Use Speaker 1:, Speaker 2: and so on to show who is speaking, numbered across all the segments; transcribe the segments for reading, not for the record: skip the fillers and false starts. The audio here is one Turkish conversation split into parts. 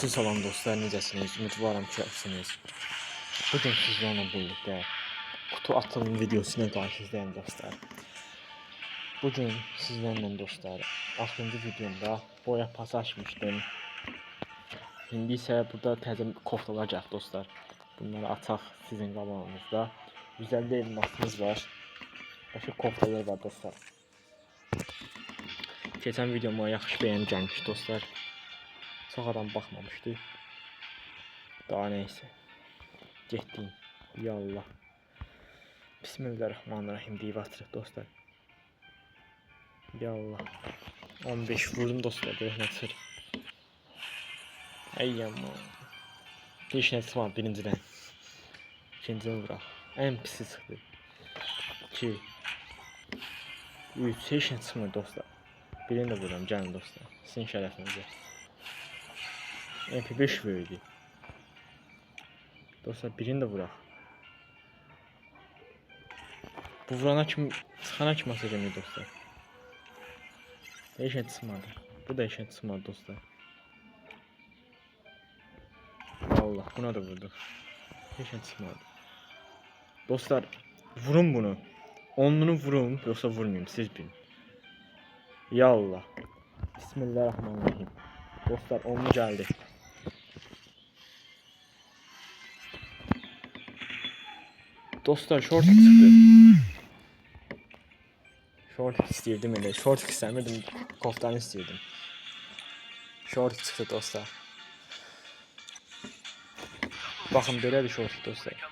Speaker 1: Siz olan dostlar necəsiniz? Ümidvaram ki, yaxşısınız. Bugün sizlərlə birlikdə kutu atılım videosuna qarşınızdayım dostlar. Bugün sizlərlə dostlar 6-cı videomda boya pası açmışdım. İndi isə burada təzə koftalar gəldi dostlar. Bunları ataq sizin qabağınızda. 150 elmasımız var. Başka koftalar var dostlar. Keçən videoma yaxşı bəyəni gəlmiş dostlar. Çox adam baxmamışdı. Daha neyse. Getdim. Yallah. Bismillahirrahmanirrahim deyib atırıq dostlar. Yallah. 15 vurdum dostlar. Görək nə çıxır. Ey amma. Heç nə çıxmadı birincidən. İkincidən vuraq. Ən pisi çıxdı. 2 3 heç nə çıxmır dostlar. Birini də vururam. Gəlin dostlar. Sizin şərəfinizə. MP5 verdi. Dostlar birini də vuraq. Bu vurana kim, çıxana kim atacağım dostlar. Heç nə çıxmadı. Bu da heç nə çıxmadı dostlar. Allah, buna da vurduk. Heç nə çıxmadı. Dostlar, vurun bunu. Onunu vurun, yoksa vurmayayım, siz bilin. Yallah. Bismillahirrahmanirrahim. Dostlar, onlu geldi. Dostlar, short çıktı. Short istiyordum elə. Short istəmirdim, koftanı istiyordum. Short çıktı dostlar. Bakın belədir short dostlar.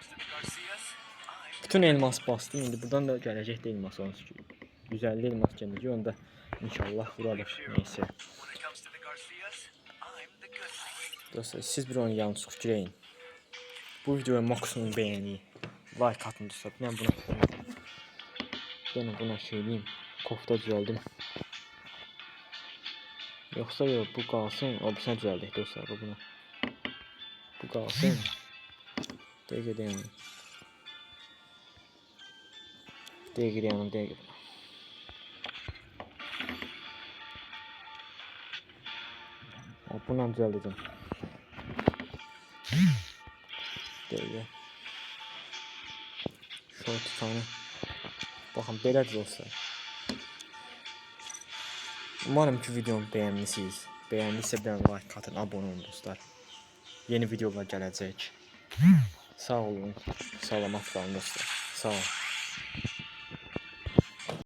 Speaker 1: Bütün elmas bastı. İndi buradan da gələcək də elmas olsun ki. 150 elmas gələcək. Onda inşallah vuralım. Neyse. Dostlar, siz bir onu yalnız fikirləyin. Bu videoya maksimum beğeni, like atın dostlar. Ben buna söyleyeyim. Kofta düzeldim. Yoksa yok, bu kalsın. O bir sen düzeldik dostlar. Bu kalsın. Değgirim. Bundan düzelteceğim. Değgi. Short tane. Bakın belədir dostlar. Umarım ki videomu beğenmişsiniz. Beğendiyse bir like atın, abone olun dostlar. Yeni videolar gələcək. Sağ olun. Salamat qalın dostlar. Sağ olun.